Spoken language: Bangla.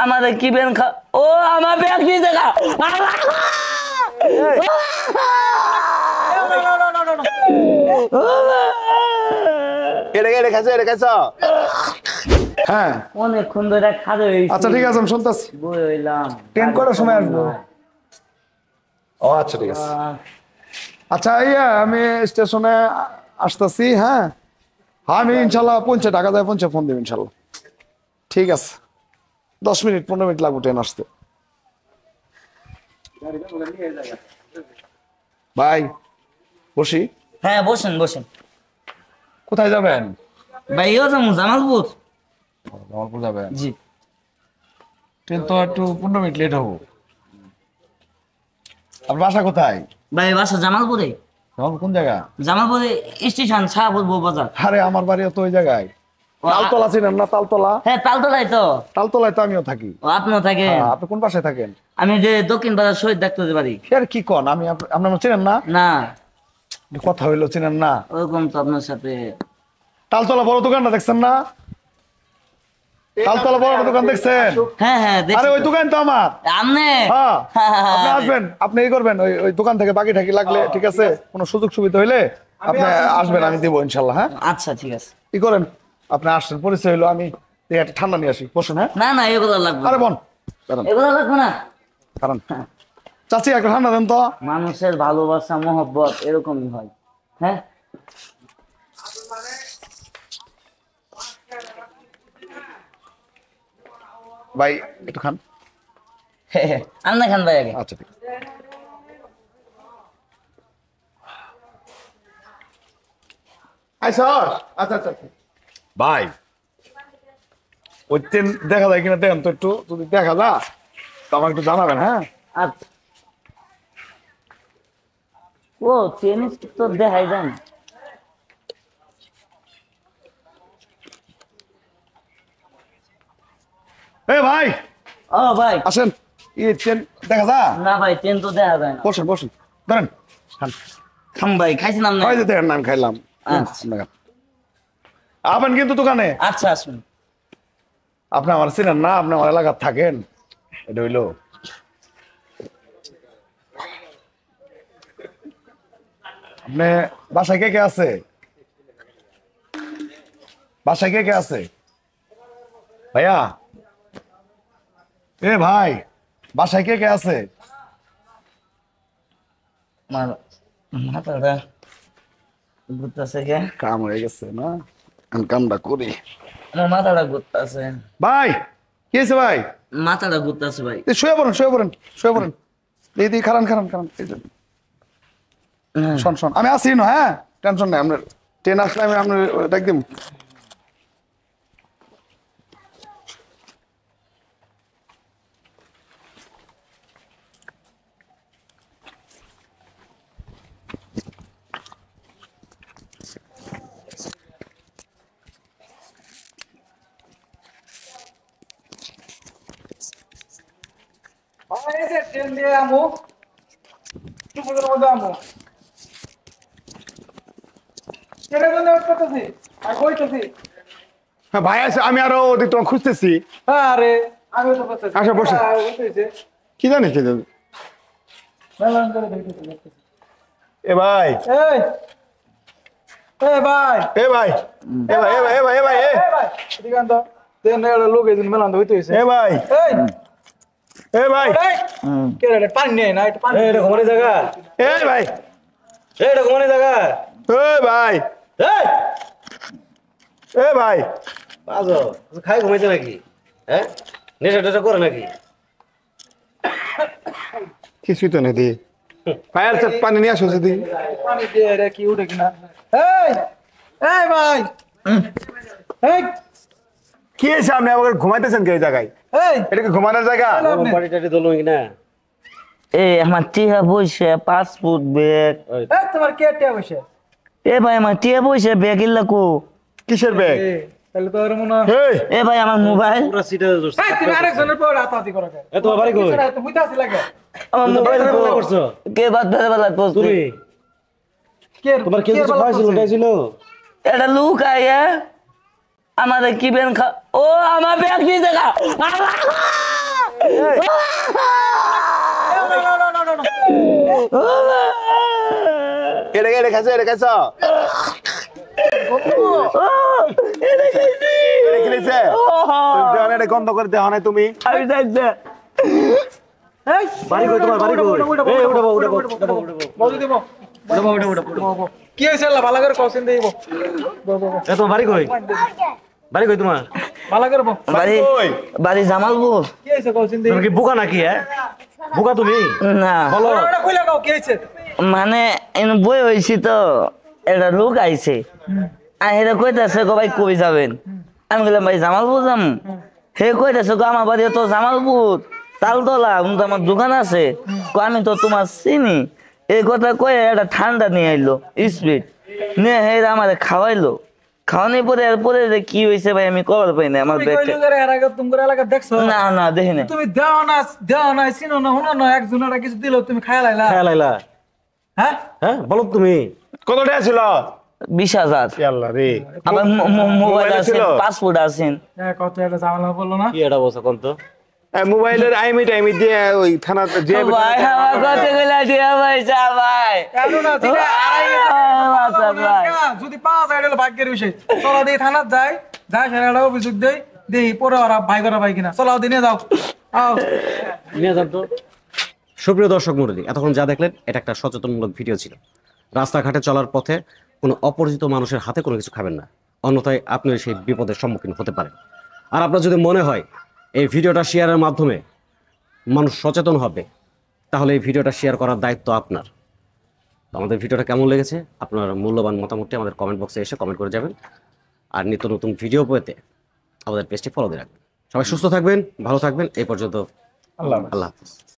আমাদের কি বেন খা ও আমার ব্যাগ নিয়ে দেখা হ্যাঁ অনেকক্ষণ ধরে খাওয়া হয়েছে। আচ্ছা ঠিক আছে আমি শুনতেছি। বই হইলাম ট্রেন কটার সময় আসবো? ও আচ্ছা ঠিক আছে। আচ্ছা ইয়া আমি স্টেশনে আসতেছি। হ্যাঁ আমি ইনশাল্লাহ পৌঁছে ঢাকা যায় পৌঁছে ফোন দেব ইনশাল্লাহ। ঠিক আছে 10 মিনিট 15 মিনিট লাগবে ট্রেন আসতে। ভাই বসি। হ্যাঁ বসেন বসেন। কোথায় যাবেন? ভাই ও যাবো জামালপুর। জামালপুর যাবেন? জি। ট্রেন তো একটু 15 মিনিট লেট হবো। আপনার বাসা কোথায়? ভাই বাসা জামালপুরে। জামালপুর কোন জায়গা? জামালপুরে স্টেশন শাহপুর বাজার। আরে আমার বাড়িও তো ওই জায়গায়। তালতলা চিনেন না? তালতলা। হ্যাঁ তালতলাই তো। তালতলায় তো আমিও থাকি। ও আপনিও থাকেন? আপনি কোন পাশে থাকেন? আমি যে দক্ষিণ বাজার শহীদ ডাক্তার বাড়ি। আর কি কোন আমি আপনার চিনেন না? না কথা হইলো চিনেন না? ওরকম তো আপনার সাথে। তালতলা বড় দোকানটা দেখছেন না? তালতলা বড় দোকান দেখছেন? হ্যাঁ হ্যাঁ আরে ওই দোকান তো আমার। আপনি? হ্যাঁ আপনি আসবেন, আপনি এই করবেন ওই দোকান থেকে বাকি ঠাকি লাগলে ঠিক আছে, কোনো সুযোগ সুবিধা হইলে আপনি আসবেন, আমি দেবো ইনশাল্লাহ। হ্যাঁ আচ্ছা ঠিক আছে। কি করেন আপনি আসছেন, পরিচয় হইলো, আমি একটা ঠান্ডা নিয়ে আসি, বসুন। হ্যাঁ না না এগুলো লাগবে আরে না। বোন কারণ এগুলো লাগবে না। কারণ চাচি একটা ঠান্ডা দেন তো। মানুষের ভালোবাসা মহব্বত এরকমই হয়। হ্যাঁ ভাই একটু খান। আন্না খান ভাই আগে। আচ্ছা ঠিক আছে। আচ্ছা আচ্ছা আচ্ছা ভাই ওই ট্রেন দেখা যায় কিনা দেখেন তো, একটু যদি দেখা যায় তো আমাকে একটু জানাবেন। হ্যাঁ আচ্ছা ও ট্রেন তো দেখাই যায় না। এ ভাই ও ভাই আসেন, ট্রেন দেখা যায় না ভাই ট্রেন তো দেখা যায় না। বসেন বসেন ধরেন খান। খাম ভাই খাইছিলাম না। খাই যেতে নাম খাইলাম। আচ্ছা। আবেন কিন্তু দোকানে। আচ্ছা আসুন। আপনি আমার চিনেন না, আপনি আমার এলাকার থাকেন, এটা হইলো আপনি বাসায় কে কে আছে? বাসায় কে কে আছে ভাইয়া? এ ভাই বাসায় কে কে আছে? আমার মাথাটা ঘুরতেছে কে? কাম হয়ে গেছে না, আমি কামটা করি। আমার মাথাটা ঘুরতেছে ভাই কি হয়েছে ভাই? মাথাটা ঘুরতেছে ভাই। শুয়ে পড়েন শুয়ে পড়েন শুয়ে পড়েন। দিদি খারান খারান খারান। শোন শোন আমি আসি না। হ্যাঁ টেনশন নাই, আপনার ট্রেন আসলে আমি আপনার ডাক দিব। ট্রেন দিয়ে আমু টুকুরের মধ্যে আমু ট্রেনের জন্য ওয়েট করতেছি আর কইতেছি। হ্যাঁ ভাই আছে, আমি আরো ওদিক তোমার খুঁজতেছি। আরে আমি তো করতেছি। আচ্ছা, বসে। বসেছে কি জানিস কি জানি? মেলান করে দেখতেছি। এ ভাই এই এই ভাই এ ভাই এ ভাই এ ভাই এ ভাই এ ভাই এই ভাই এদিকে আন তো ট্রেন এর লোক এদিন মেলান হইতে হইছে। এ ভাই এই এ ভাই এই কে রে পানি নেই না একটু পানি। এটা ঘুমানোর জায়গা। এ ভাই এটা ঘুমানোর জায়গা। এ ভাই এই এ ভাই বাজো খাই ঘুমাইছে নাকি? হ্যাঁ নেশা টেশা করে নাকি? কিছুই তো নেই দি ফায়ার চাপ পানি নিয়ে আসো যদি। পানি দিয়ে রে কি উঠে কিনা। এই এই ভাই এই কি হয়েছে, আপনি আমাকে ঘুমাইতেছেন কি এই জায়গায়? এই এটা কি ঘুমানোর জায়গা? পার্টি টাটি দল কি না? এই আমার টিয়া বইছে পাসপোর্ট ব্যাগ। এই তোমার কে টিয়া বসে? এ ভাই আমার টিয়া বইছে ব্যাগ ইল্লা কো। কিসের ব্যাগ? তাহলে তো আর মনে হয় এই এ ভাই আমার মোবাইল। পুরা সিটে ধরছে। এই তুমি আরেকজনের পর হাতাহাতি করো কেন? এ তোমার বাড়ি কই? তুমি বুঝতে আসি লাগে আমার মোবাইল বাথরুমে কো। বেলা করছো? কে বাদ বেলা করছে? তুমি কে তোমার কেউ কিছু খাওয়াইছিল উঠাইছিল? এটা লুক আইয়া আমাদের কি বেন খা ও আমার ব্যাগ নিয়ে দেখা এটা এটা খাইছো এটা খাইছো এটা খেলেছে এটা গন্ধ করে দেওয়া নাই তুমি আমি যাইছে বাড়ি কই তোমার বাড়ি কই এই উঠাবো কি হয়েছে ভালো করে কসিন দেব এ তোমার বাড়ি কই বাড়ি কই তোমার ভালো করে বাড়ি বাড়ি জামালপুর কি হয়েছে কসিন দেব তুমি কি বোকা নাকি বোকা তুমি না বলো ওটা কইলা গাও কি হয়েছে মানে এনে বই হয়েছি তো একটা লোক আইছে আর হেরা কইতাছে গো ভাই কই যাবেন আমি বললাম ভাই জামালপুর যাম হে কইতাছে গো আমার বাড়ি তো জামালপুর তালতলা কিন্তু আমার দোকান আছে কই আমি তো তোমার চিনি এই কথা কয়ে একটা ঠান্ডা নিয়ে আইলো স্পিড নিয়ে হেরা আমারে খাওয়াইলো খাওয়ানোর পরে এরপরে যে কি হয়েছে ভাই আমি খবর পাই না আমার তুমি ব্যাগটা কইলো করে এর আগে তুমি করে এলাকা দেখছো না না দেখি না তুমি দেও না চিনো না হুনো না একজনের কিছু দিল তুমি খায় লাইলা খেয়াল আইলা হ্যাঁ হ্যাঁ বলো তুমি কত টাকা ছিল 20,000 আল্লাহ রে আবার মোবাইল আছে ছিল? পাসপোর্ট আছে কত একটা ঝামেলা বললো না কি এটা বলছো কোন তো মোবাইলের টাইমি দিয়ে ওই থানাতে যে ভাই আমার কত গুলা দিয়া পয়সা ভাই কেন না দিলে আচ্ছা ভাই যদি 5,000 হলো ভাগ্যের বিষয় চলো দিয়ে থানাত যাই সেটা একটা অভিযোগ দেই দেই পরে ওরা ভাই করা ভাই কিনা চলো দিনে যাও আও নিয়ে যান তো সুপ্রিয় দর্শক মণ্ডলী এতক্ষণ যা দেখলেন এটা একটা সচেতনমূলক ভিডিও ছিল রাস্তাঘাটে চলার পথে কোনো অপরিচিত মানুষের হাতে কোনো কিছু খাবেন না অন্যথায় আপনি সেই বিপদের সম্মুখীন হতে পারেন আর আপনার যদি মনে হয় এই ভিডিওটা শেয়ারের মাধ্যমে মানুষ সচেতন হবে তাহলে এই ভিডিওটা শেয়ার করার দায়িত্ব আপনার তো আমাদের ভিডিওটা কেমন লেগেছে আপনার মূল্যবান মতামতটি আমাদের কমেন্ট বক্সে এসে কমেন্ট করে যাবেন আর নিত্য নতুন ভিডিও পেতে আমাদের পেজটি ফলো দিয়ে রাখবেন সবাই সুস্থ থাকবেন ভালো থাকবেন এই পর্যন্ত আল্লাহ হাফেজ